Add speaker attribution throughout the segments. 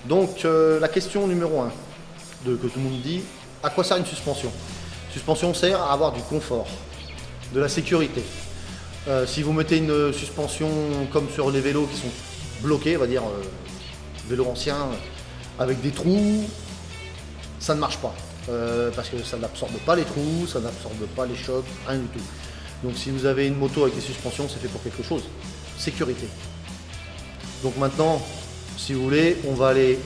Speaker 1: Donc la question numéro 1 que tout le monde dit, à quoi sert une suspension? Suspension sert à avoir du confort, de la sécurité. Si vous mettez une suspension comme sur les vélos qui sont bloqués, on va dire vélos anciens avec des trous, ça ne marche pas. Parce que ça n'absorbe pas les trous, ça n'absorbe pas les chocs, rien du tout. Donc si vous avez une moto avec des suspensions, c'est fait pour quelque chose. Sécurité. Donc maintenant, si vous voulez, on va aller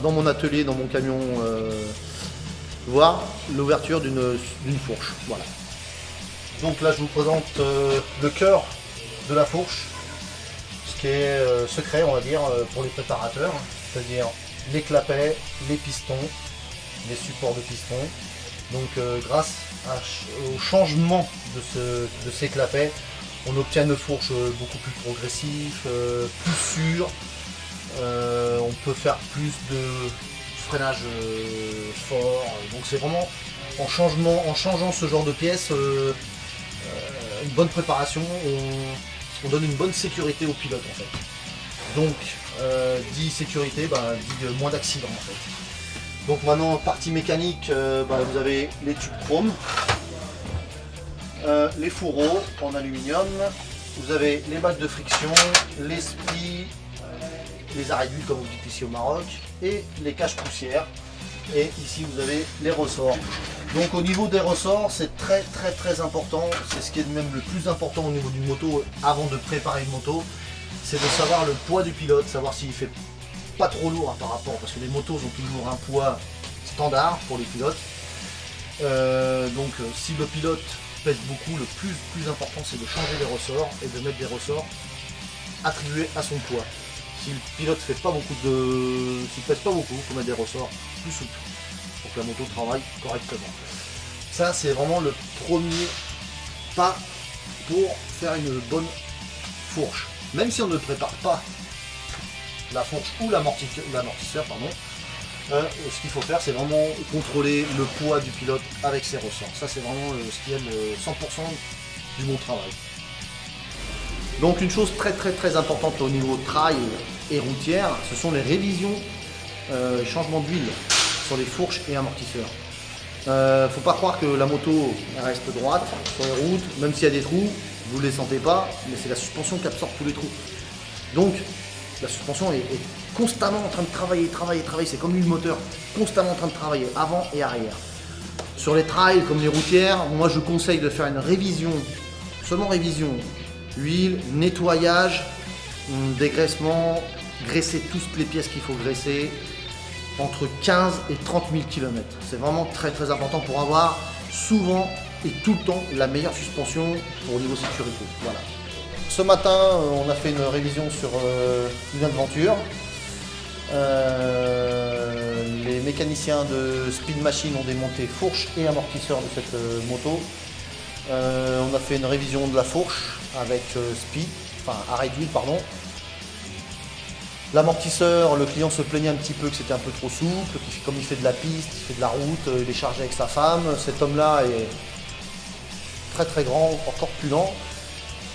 Speaker 1: dans mon atelier, dans mon camion, voir l'ouverture d'une fourche. Voilà. Donc là, je vous présente le cœur de la fourche, ce qui est secret, on va dire, pour les préparateurs, c'est-à-dire les clapets, les pistons, les supports de pistons. Donc grâce au changement de ces clapets, on obtient une fourche beaucoup plus progressive, plus sûre. On peut faire plus de freinage fort. Donc c'est vraiment en changeant ce genre de pièces, une bonne préparation, on donne une bonne sécurité au pilote en fait. Donc dit sécurité, dit moins d'accidents en fait. Donc maintenant, partie mécanique, vous avez les tubes chrome, les fourreaux en aluminium, vous avez les bacs de friction, les splis, les arrêts d'huile comme vous dites ici au Maroc, et les caches poussières. Et ici vous avez les ressorts. Donc au niveau des ressorts, c'est très important, c'est ce qui est même le plus important au niveau d'une moto avant de préparer une moto, c'est de savoir le poids du pilote, savoir s'il fait pas trop lourd par rapport, parce que les motos ont toujours un poids standard pour les pilotes. Si le pilote pèse beaucoup, le plus important c'est de changer les ressorts et de mettre des ressorts attribués à son poids. Si le pilote fait pas beaucoup s'il pèse pas beaucoup, il faut mettre des ressorts plus souples pour que la moto travaille correctement. Ça c'est vraiment le premier pas pour faire une bonne fourche. Même si on ne prépare pas la fourche ou l'amortisseur, ce qu'il faut faire c'est vraiment contrôler le poids du pilote avec ses ressorts. Ça c'est vraiment ce qui est le 100% du bon travail. Donc une chose très importante au niveau trail et routière, ce sont les révisions et changements d'huile sur les fourches et amortisseurs. Faut pas croire que la moto reste droite sur les routes, même s'il y a des trous, vous ne les sentez pas, mais c'est la suspension qui absorbe tous les trous. Donc la suspension est constamment en train de travailler, c'est comme le moteur, constamment en train de travailler, avant et arrière. Sur les trails comme les routières, moi je conseille de faire une révision, seulement révision, huile, nettoyage, dégraissement, graisser toutes les pièces qu'il faut graisser, entre 15 et 30 000 km. C'est vraiment très important pour avoir souvent et tout le temps la meilleure suspension au niveau sécurité. Voilà. Ce matin, on a fait une révision sur une aventure. Les mécaniciens de Speed Machine ont démonté fourche et amortisseur de cette moto. On a fait une révision de la fourche avec arrêt d'huile, pardon. L'amortisseur, le client se plaignait un petit peu que c'était un peu trop souple, comme il fait de la piste, il fait de la route, il est chargé avec sa femme. Cet homme-là est très grand, corpulent.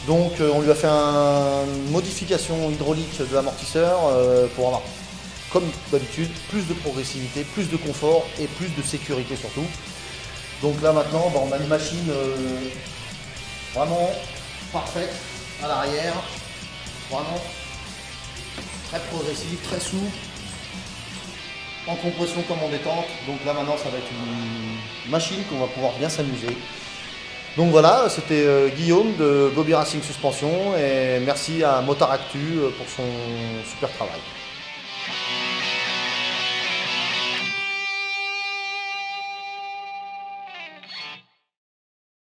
Speaker 1: Donc on lui a fait une modification hydraulique de l'amortisseur pour avoir, comme d'habitude, plus de progressivité, plus de confort et plus de sécurité surtout. Donc là maintenant, on a une machine vraiment parfaite à l'arrière, vraiment très progressive, très souple, en compression comme en détente. Donc là maintenant ça va être une machine qu'on va pouvoir bien s'amuser. Donc voilà, c'était Guillaume de Gobi Racing Suspension et merci à Motard Actu pour son super travail.